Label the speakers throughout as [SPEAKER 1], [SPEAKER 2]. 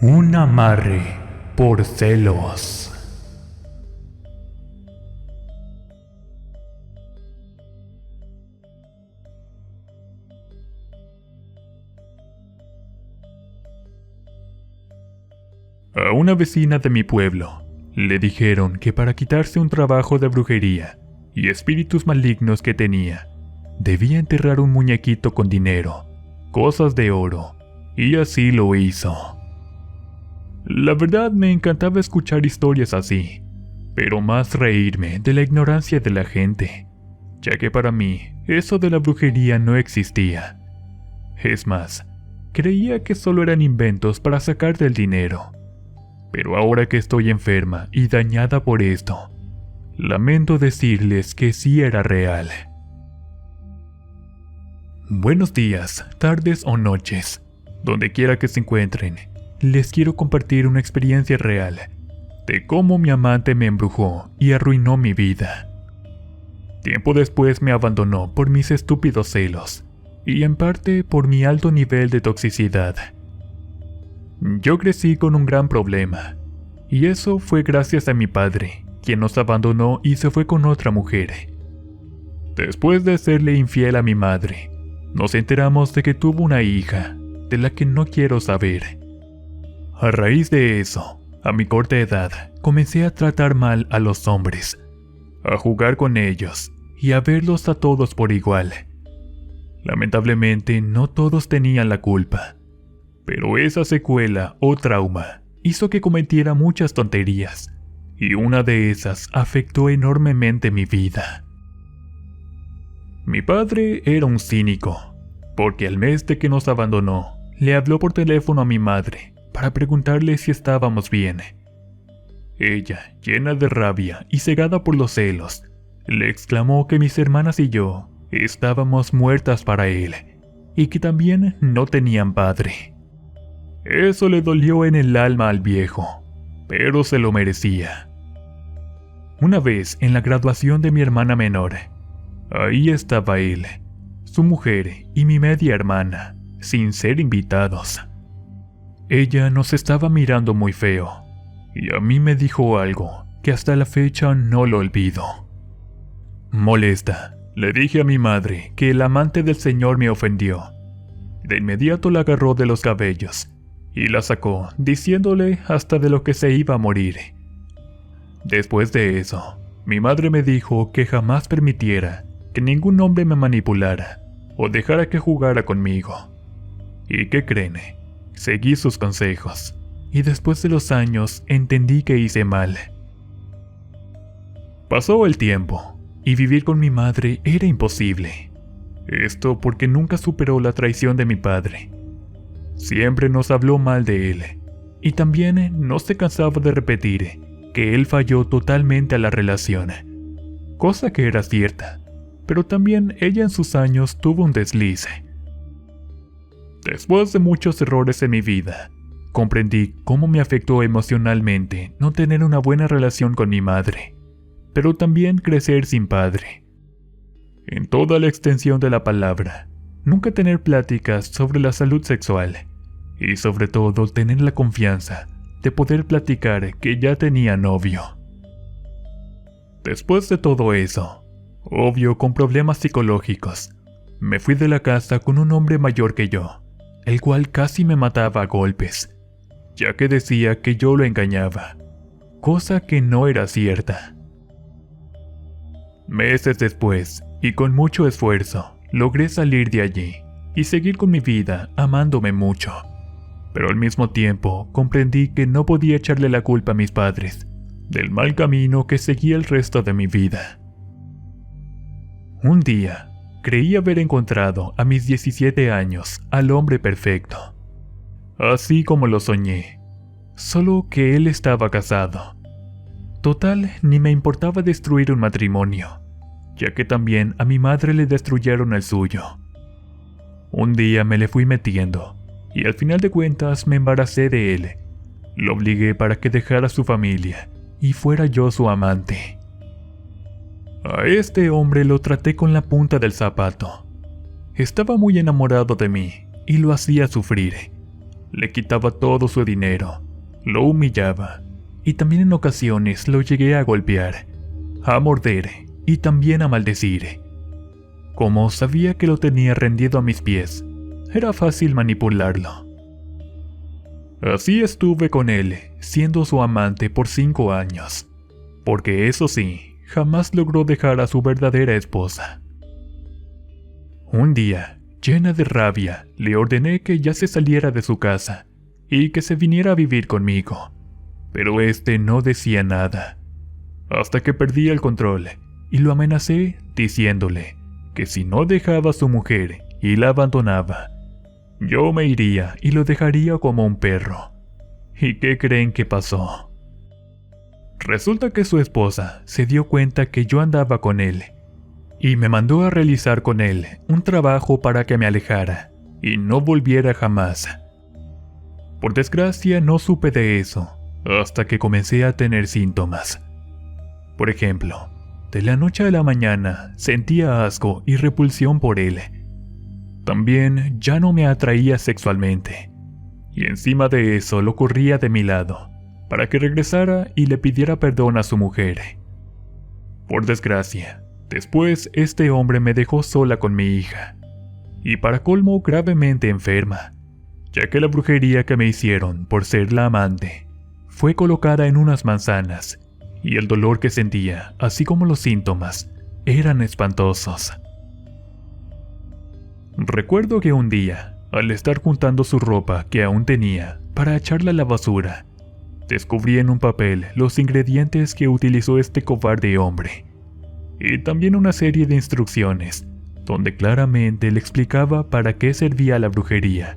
[SPEAKER 1] Un amarre por celos. A una vecina de mi pueblo le dijeron que para quitarse un trabajo de brujería y espíritus malignos que tenía, debía enterrar un muñequito con dinero, cosas de oro, y así lo hizo. La verdad me encantaba escuchar historias así, pero más reírme de la ignorancia de la gente, ya que para mí eso de la brujería no existía. Es más, creía que solo eran inventos para sacar del dinero. Pero ahora que estoy enferma y dañada por esto, lamento decirles que sí era real. Buenos días, tardes o noches, donde quiera que se encuentren. Les quiero compartir una experiencia real de cómo mi amante me embrujó y arruinó mi vida. Tiempo después me abandonó por mis estúpidos celos y en parte por mi alto nivel de toxicidad. Yo crecí con un gran problema, y eso fue gracias a mi padre, quien nos abandonó y se fue con otra mujer. Después de serle infiel a mi madre, nos enteramos de que tuvo una hija, de la que no quiero saber. A raíz de eso, a mi corta edad, comencé a tratar mal a los hombres, a jugar con ellos y a verlos a todos por igual. Lamentablemente, no todos tenían la culpa, pero esa secuela o trauma hizo que cometiera muchas tonterías, y una de esas afectó enormemente mi vida. Mi padre era un cínico, porque al mes de que nos abandonó, le habló por teléfono a mi madre para preguntarle si estábamos bien. Ella, llena de rabia y cegada por los celos, le exclamó que mis hermanas y yo estábamos muertas para él, y que también no tenían padre. Eso le dolió en el alma al viejo, pero se lo merecía. Una vez en la graduación de mi hermana menor, ahí estaba él, su mujer y mi media hermana, sin ser invitados. Ella nos estaba mirando muy feo, y a mí me dijo algo que hasta la fecha no lo olvido. Molesta, le dije a mi madre que el amante del señor me ofendió. De inmediato la agarró de los cabellos y la sacó, diciéndole hasta de lo que se iba a morir. Después de eso, mi madre me dijo que jamás permitiera que ningún hombre me manipulara o dejara que jugara conmigo. ¿Y qué creen? Seguí sus consejos, y después de los años entendí que hice mal. Pasó el tiempo, y vivir con mi madre era imposible. Esto porque nunca superó la traición de mi padre. Siempre nos habló mal de él, y también no se cansaba de repetir que él falló totalmente a la relación, cosa que era cierta, pero también ella en sus años tuvo un desliz. Después de muchos errores en mi vida, comprendí cómo me afectó emocionalmente no tener una buena relación con mi madre, pero también crecer sin padre. En toda la extensión de la palabra, nunca tener pláticas sobre la salud sexual, y sobre todo tener la confianza de poder platicar que ya tenía novio. Después de todo eso, obvio con problemas psicológicos, me fui de la casa con un hombre mayor que yo, el cual casi me mataba a golpes, ya que decía que yo lo engañaba, cosa que no era cierta. Meses después, y con mucho esfuerzo, logré salir de allí y seguir con mi vida amándome mucho, pero al mismo tiempo comprendí que no podía echarle la culpa a mis padres del mal camino que seguía el resto de mi vida. Un día, creí haber encontrado a mis 17 años al hombre perfecto, así como lo soñé, solo que él estaba casado. Total, ni me importaba destruir un matrimonio, ya que también a mi madre le destruyeron el suyo. Un día me le fui metiendo, y al final de cuentas me embaracé de él. Lo obligué para que dejara su familia, y fuera yo su amante. A este hombre lo traté con la punta del zapato. Estaba muy enamorado de mí, y lo hacía sufrir. Le quitaba todo su dinero, lo humillaba y también en ocasiones lo llegué a golpear, a morder y también a maldecir. Como sabía que lo tenía rendido a mis pies, era fácil manipularlo. Así estuve con él, siendo su amante por 5 años, porque eso sí, jamás logró dejar a su verdadera esposa. Un día, llena de rabia, le ordené que ya se saliera de su casa y que se viniera a vivir conmigo, pero este no decía nada, hasta que perdí el control y lo amenacé diciéndole que si no dejaba a su mujer y la abandonaba, yo me iría y lo dejaría como un perro. ¿Y qué creen que pasó? Resulta que su esposa se dio cuenta que yo andaba con él y me mandó a realizar con él un trabajo para que me alejara y no volviera jamás. Por desgracia no supe de eso hasta que comencé a tener síntomas. Por ejemplo, de la noche a la mañana sentía asco y repulsión por él. También ya no me atraía sexualmente, y encima de eso lo corría de mi lado, para que regresara y le pidiera perdón a su mujer. Por desgracia, después este hombre me dejó sola con mi hija, y para colmo gravemente enferma, ya que la brujería que me hicieron por ser la amante fue colocada en unas manzanas, y el dolor que sentía, así como los síntomas, eran espantosos. Recuerdo que un día, al estar juntando su ropa que aún tenía para echarla a la basura, descubrí en un papel los ingredientes que utilizó este cobarde hombre, y también una serie de instrucciones, donde claramente le explicaba para qué servía la brujería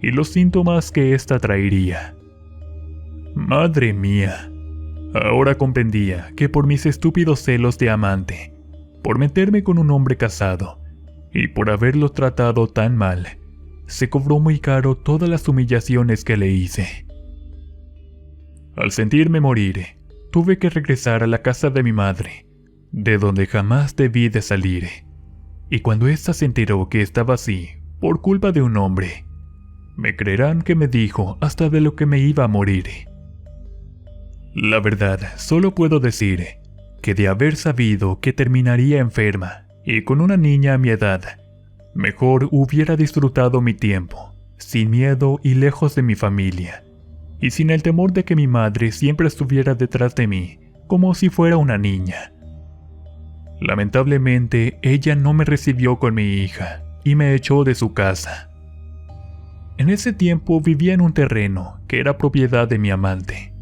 [SPEAKER 1] y los síntomas que ésta traería. Madre mía, ahora comprendía que por mis estúpidos celos de amante, por meterme con un hombre casado, y por haberlo tratado tan mal, se cobró muy caro todas las humillaciones que le hice. Al sentirme morir, tuve que regresar a la casa de mi madre, de donde jamás debí de salir, y cuando ésta se enteró que estaba así, por culpa de un hombre, me creerán que me dijo hasta de lo que me iba a morir. La verdad, solo puedo decir que de haber sabido que terminaría enferma, y con una niña a mi edad, mejor hubiera disfrutado mi tiempo, sin miedo y lejos de mi familia, y sin el temor de que mi madre siempre estuviera detrás de mí, como si fuera una niña. Lamentablemente, ella no me recibió con mi hija, y me echó de su casa. En ese tiempo vivía en un terreno que era propiedad de mi amante,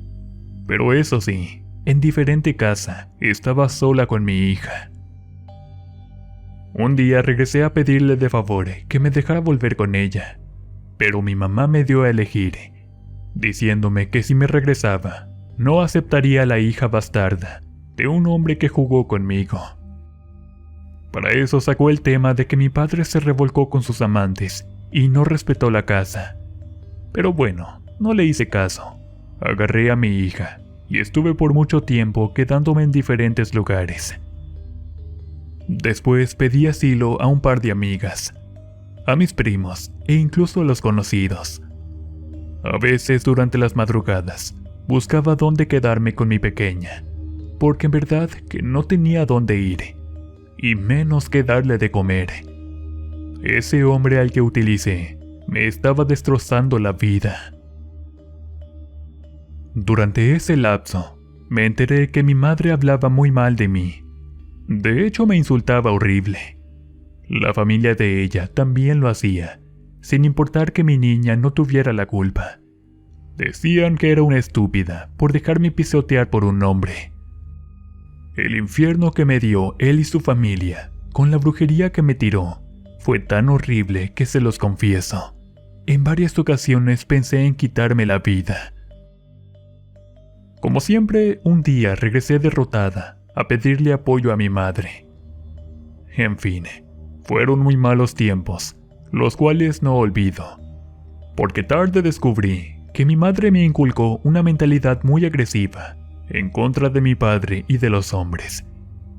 [SPEAKER 1] pero eso sí, en diferente casa, estaba sola con mi hija. Un día regresé a pedirle de favor que me dejara volver con ella, pero mi mamá me dio a elegir, diciéndome que si me regresaba, no aceptaría a la hija bastarda de un hombre que jugó conmigo. Para eso sacó el tema de que mi padre se revolcó con sus amantes y no respetó la casa. Pero bueno, no le hice caso. Agarré a mi hija y estuve por mucho tiempo quedándome en diferentes lugares. Después pedí asilo a un par de amigas, a mis primos e incluso a los conocidos. A veces durante las madrugadas buscaba dónde quedarme con mi pequeña, porque en verdad que no tenía dónde ir, y menos que darle de comer. Ese hombre al que utilicé me estaba destrozando la vida. Durante ese lapso, me enteré que mi madre hablaba muy mal de mí. De hecho, me insultaba horrible. La familia de ella también lo hacía, sin importar que mi niña no tuviera la culpa. Decían que era una estúpida por dejarme pisotear por un hombre. El infierno que me dio él y su familia, con la brujería que me tiró, fue tan horrible que se los confieso. En varias ocasiones pensé en quitarme la vida. Como siempre, un día regresé derrotada a pedirle apoyo a mi madre. En fin, fueron muy malos tiempos, los cuales no olvido, porque tarde descubrí que mi madre me inculcó una mentalidad muy agresiva en contra de mi padre y de los hombres,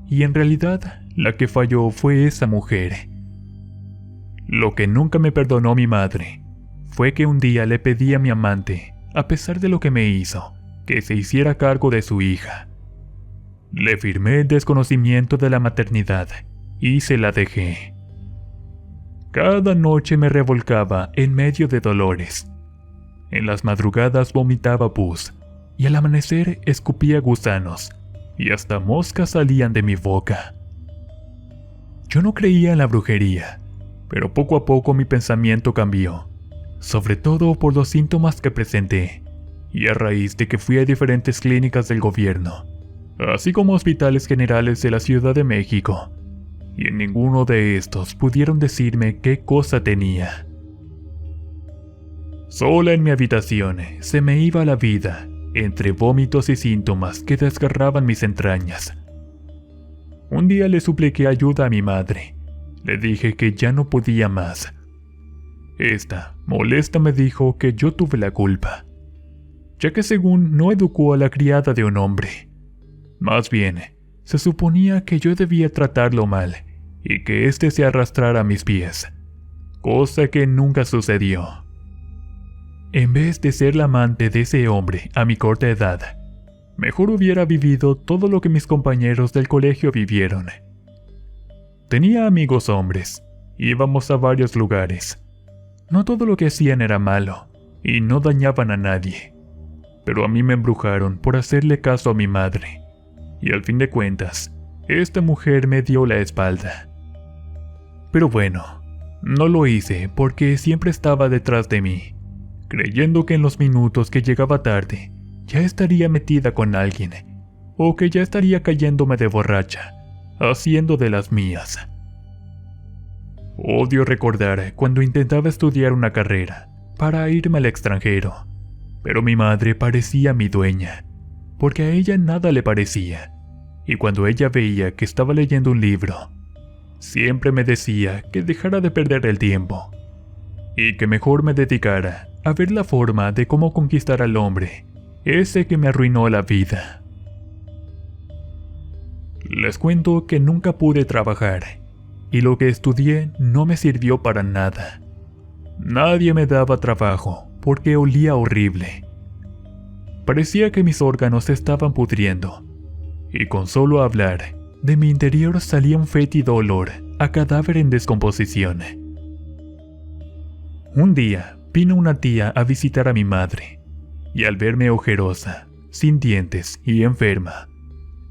[SPEAKER 1] y en realidad la que falló fue esa mujer. Lo que nunca me perdonó mi madre fue que un día le pedí a mi amante, a pesar de lo que me hizo, que se hiciera cargo de su hija. Le firmé el desconocimiento de la maternidad y se la dejé. Cada noche me revolcaba en medio de dolores. En las madrugadas vomitaba pus y al amanecer escupía gusanos y hasta moscas salían de mi boca. Yo no creía en la brujería, pero poco a poco mi pensamiento cambió, sobre todo por los síntomas que presenté y a raíz de que fui a diferentes clínicas del gobierno, así como hospitales generales de la Ciudad de México, y en ninguno de estos pudieron decirme qué cosa tenía. Sola en mi habitación se me iba la vida, entre vómitos y síntomas que desgarraban mis entrañas. Un día le supliqué ayuda a mi madre. Le dije que ya no podía más. Esta, molesta, me dijo que yo tuve la culpa, ya que según no educó a la criada de un hombre. Más bien, se suponía que yo debía tratarlo mal y que éste se arrastrara a mis pies, cosa que nunca sucedió. En vez de ser la amante de ese hombre a mi corta edad, mejor hubiera vivido todo lo que mis compañeros del colegio vivieron. Tenía amigos hombres, íbamos a varios lugares. No todo lo que hacían era malo, y no dañaban a nadie. Pero a mí me embrujaron por hacerle caso a mi madre, y al fin de cuentas, esta mujer me dio la espalda. Pero bueno, no lo hice porque siempre estaba detrás de mí, creyendo que en los minutos que llegaba tarde, ya estaría metida con alguien, o que ya estaría cayéndome de borracha, haciendo de las mías. Odio recordar cuando intentaba estudiar una carrera para irme al extranjero, pero mi madre parecía mi dueña, porque a ella nada le parecía, y cuando ella veía que estaba leyendo un libro, siempre me decía que dejara de perder el tiempo, y que mejor me dedicara a ver la forma de cómo conquistar al hombre, ese que me arruinó la vida. Les cuento que nunca pude trabajar, y lo que estudié no me sirvió para nada. Nadie me daba trabajo porque olía horrible. Parecía que mis órganos se estaban pudriendo, y con solo hablar, de mi interior salía un fétido olor a cadáver en descomposición. Un día vino una tía a visitar a mi madre, y al verme ojerosa, sin dientes y enferma,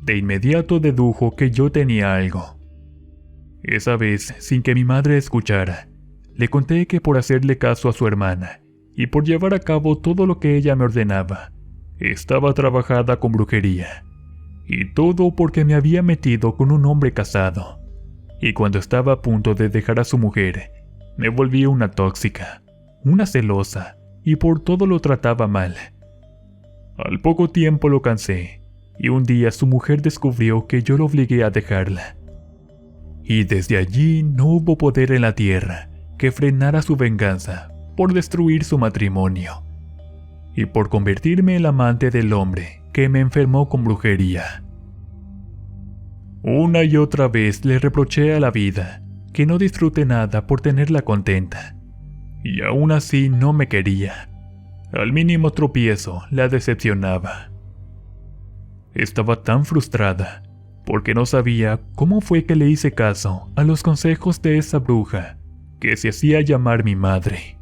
[SPEAKER 1] de inmediato dedujo que yo tenía algo. Esa vez, sin que mi madre escuchara, le conté que por hacerle caso a su hermana y por llevar a cabo todo lo que ella me ordenaba, estaba trabajada con brujería, y todo porque me había metido con un hombre casado, y cuando estaba a punto de dejar a su mujer, me volví una tóxica, una celosa, y por todo lo trataba mal. Al poco tiempo lo cansé, y un día su mujer descubrió que yo lo obligué a dejarla. Y desde allí no hubo poder en la tierra que frenara su venganza por destruir su matrimonio, y por convertirme en la amante del hombre que me enfermó con brujería. Una y otra vez le reproché a la vida que no disfrute nada por tenerla contenta, y aún así no me quería. Al mínimo tropiezo la decepcionaba. Estaba tan frustrada porque no sabía cómo fue que le hice caso a los consejos de esa bruja que se hacía llamar mi madre.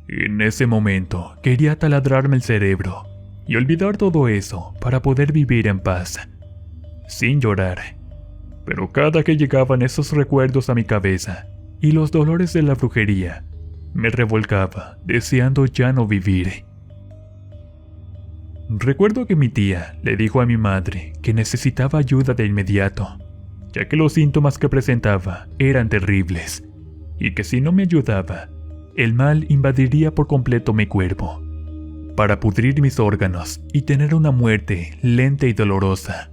[SPEAKER 1] En ese momento quería taladrarme el cerebro y olvidar todo eso para poder vivir en paz, sin llorar. Pero cada que llegaban esos recuerdos a mi cabeza y los dolores de la brujería, me revolcaba deseando ya no vivir. Recuerdo que mi tía le dijo a mi madre que necesitaba ayuda de inmediato, ya que los síntomas que presentaba eran terribles, y que si no me ayudaba, el mal invadiría por completo mi cuerpo, para pudrir mis órganos y tener una muerte lenta y dolorosa.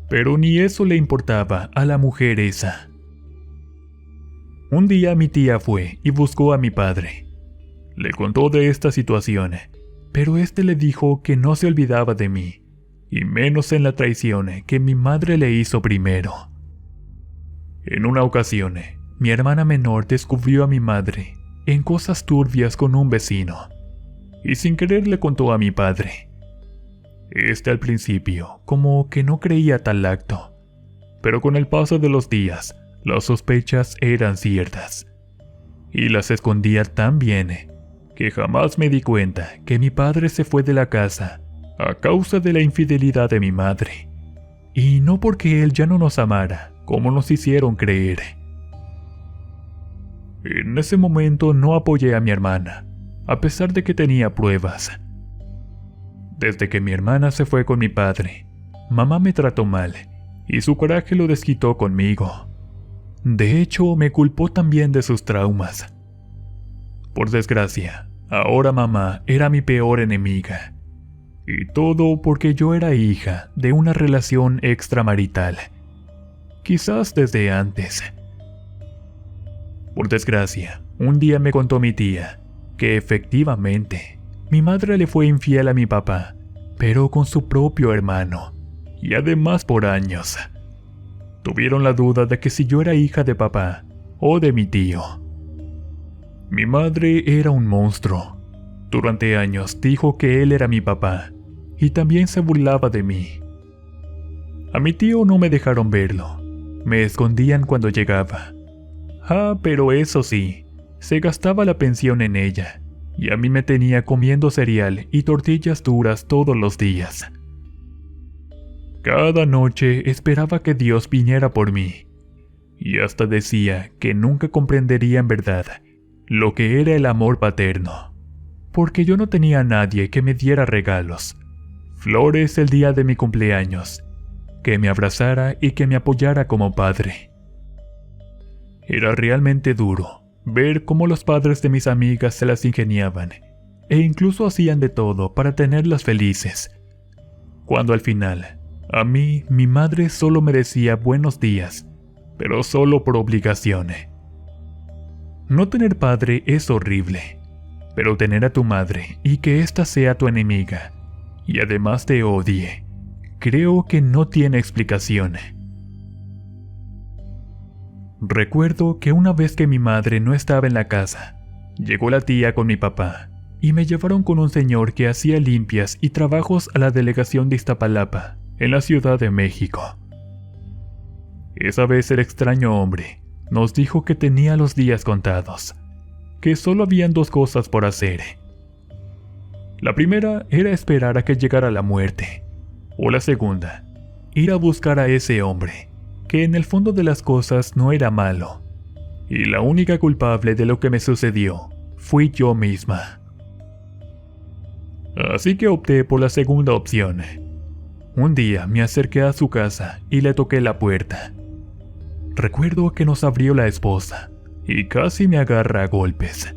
[SPEAKER 1] Pero ni eso le importaba a la mujer esa. Un día mi tía fue y buscó a mi padre. Le contó de esta situación, pero este le dijo que no se olvidaba de mí, y menos en la traición que mi madre le hizo primero. En una ocasión, mi hermana menor descubrió a mi madre en cosas turbias con un vecino, y sin querer le contó a mi padre. Al principio, como que no creía tal acto, pero con el paso de los días, las sospechas eran ciertas, y las escondía tan bien que jamás me di cuenta que mi padre se fue de la casa a causa de la infidelidad de mi madre, y no porque él ya no nos amara, como nos hicieron creer. En ese momento no apoyé a mi hermana, a pesar de que tenía pruebas. Desde que mi hermana se fue con mi padre, mamá me trató mal, y su coraje lo desquitó conmigo. De hecho, me culpó también de sus traumas. Por desgracia, ahora mamá era mi peor enemiga. Y todo porque yo era hija de una relación extramarital. Quizás desde antes. Por desgracia, un día me contó mi tía que efectivamente mi madre le fue infiel a mi papá, pero con su propio hermano, y además por años. Tuvieron la duda de que si yo era hija de papá o de mi tío. Mi madre era un monstruo. Durante años dijo que él era mi papá, y también se burlaba de mí. A mi tío no me dejaron verlo. Me escondían cuando llegaba. Pero eso sí, se gastaba la pensión en ella, y a mí me tenía comiendo cereal y tortillas duras todos los días. Cada noche esperaba que Dios viniera por mí, y hasta decía que nunca comprendería en verdad lo que era el amor paterno, porque yo no tenía a nadie que me diera regalos, flores el día de mi cumpleaños, que me abrazara y que me apoyara como padre. Era realmente duro ver cómo los padres de mis amigas se las ingeniaban, e incluso hacían de todo para tenerlas felices, cuando al final, a mí, mi madre solo me decía buenos días, pero solo por obligación. No tener padre es horrible, pero tener a tu madre y que ésta sea tu enemiga, y además te odie, creo que no tiene explicación. Recuerdo que una vez que mi madre no estaba en la casa, llegó la tía con mi papá, y me llevaron con un señor que hacía limpias y trabajos a la delegación de Iztapalapa, en la Ciudad de México. Esa vez el extraño hombre nos dijo que tenía los días contados, que solo habían dos cosas por hacer. La primera era esperar a que llegara la muerte, o la segunda, ir a buscar a ese hombre, que en el fondo de las cosas no era malo, y la única culpable de lo que me sucedió fui yo misma. Así que opté por la segunda opción. Un día me acerqué a su casa y le toqué la puerta. Recuerdo que nos abrió la esposa y casi me agarra a golpes.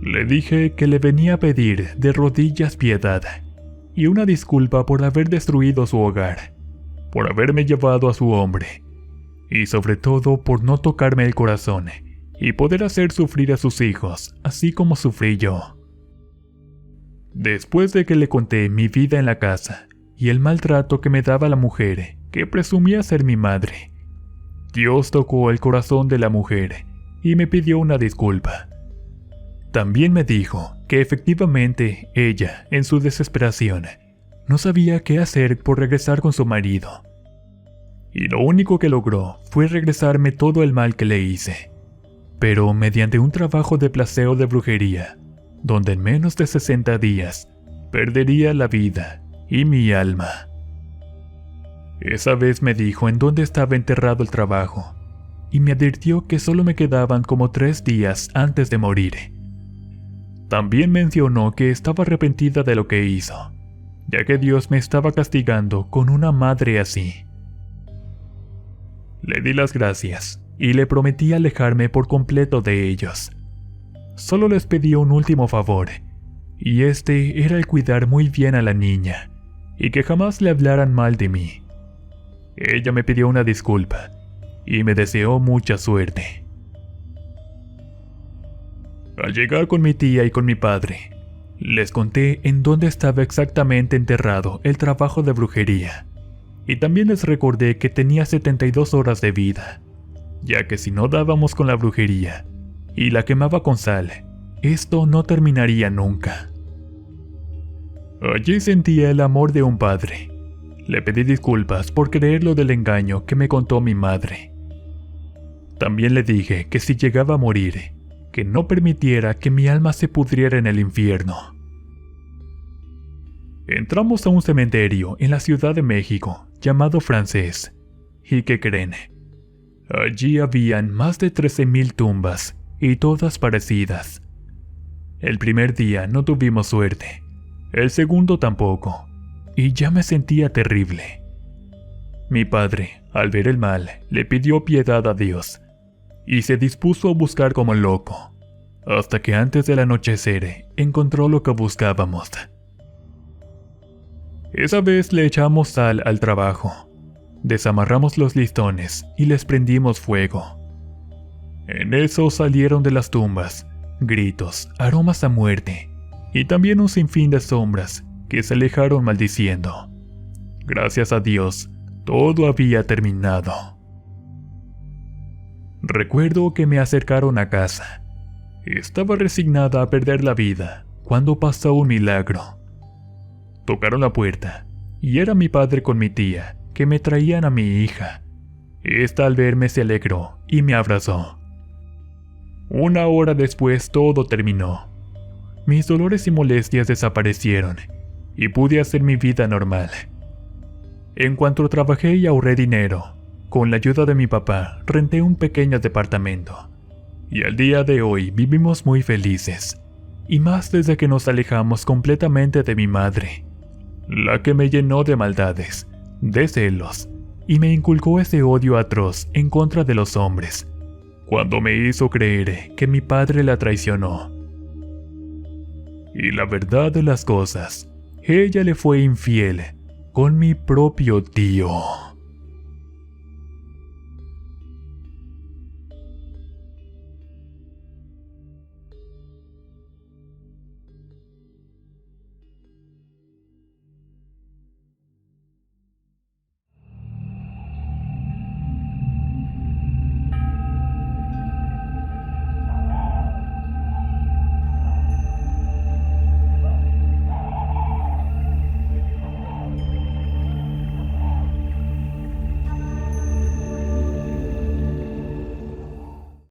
[SPEAKER 1] Le dije que le venía a pedir de rodillas piedad y una disculpa por haber destruido su hogar, por haberme llevado a su hombre, y sobre todo por no tocarme el corazón y poder hacer sufrir a sus hijos, así como sufrí yo. Después de que le conté mi vida en la casa y el maltrato que me daba la mujer que presumía ser mi madre, Dios tocó el corazón de la mujer y me pidió una disculpa. También me dijo que efectivamente ella, en su desesperación, no sabía qué hacer por regresar con su marido. Y lo único que logró fue regresarme todo el mal que le hice, pero mediante un trabajo de placeo de brujería, donde en menos de 60 días perdería la vida y mi alma. Esa vez me dijo en dónde estaba enterrado el trabajo, y me advirtió que solo me quedaban como 3 días antes de morir. También mencionó que estaba arrepentida de lo que hizo, ya que Dios me estaba castigando con una madre así. Le di las gracias y le prometí alejarme por completo de ellos. Solo les pedí un último favor, y este era el cuidar muy bien a la niña, y que jamás le hablaran mal de mí. Ella me pidió una disculpa, y me deseó mucha suerte. Al llegar con mi tía y con mi padre, les conté en dónde estaba exactamente enterrado el trabajo de brujería, y también les recordé que tenía 72 horas de vida, ya que si no dábamos con la brujería, y la quemaba con sal. Esto no terminaría nunca. Allí sentía el amor de un padre. Le pedí disculpas por creer lo del engaño que me contó mi madre. También le dije que si llegaba a morir, que no permitiera que mi alma se pudriera en el infierno. Entramos a un cementerio en la Ciudad de México llamado Francés. ¿Y qué creen? Allí habían más de 13,000 tumbas y todas parecidas. El primer día no tuvimos suerte, el segundo tampoco, y ya me sentía terrible. Mi padre, al ver el mal, le pidió piedad a Dios y se dispuso a buscar como loco, hasta que antes del anochecer encontró lo que buscábamos. Esa vez le echamos sal al trabajo, desamarramos los listones y les prendimos fuego. En eso salieron de las tumbas gritos, aromas a muerte y también un sinfín de sombras que se alejaron maldiciendo. Gracias a Dios, todo había terminado. Recuerdo que me acercaron a casa. Estaba resignada a perder la vida cuando pasó un milagro. Tocaron la puerta y era mi padre con mi tía que me traían a mi hija. Esta al verme se alegró y me abrazó. Una hora después todo terminó. Mis dolores y molestias desaparecieron y pude hacer mi vida normal. En cuanto trabajé y ahorré dinero, con la ayuda de mi papá renté un pequeño departamento. Y al día de hoy vivimos muy felices, y más desde que nos alejamos completamente de mi madre, la que me llenó de maldades, de celos, y me inculcó ese odio atroz en contra de los hombres, cuando me hizo creer que mi padre la traicionó. Y la verdad de las cosas, ella le fue infiel con mi propio tío.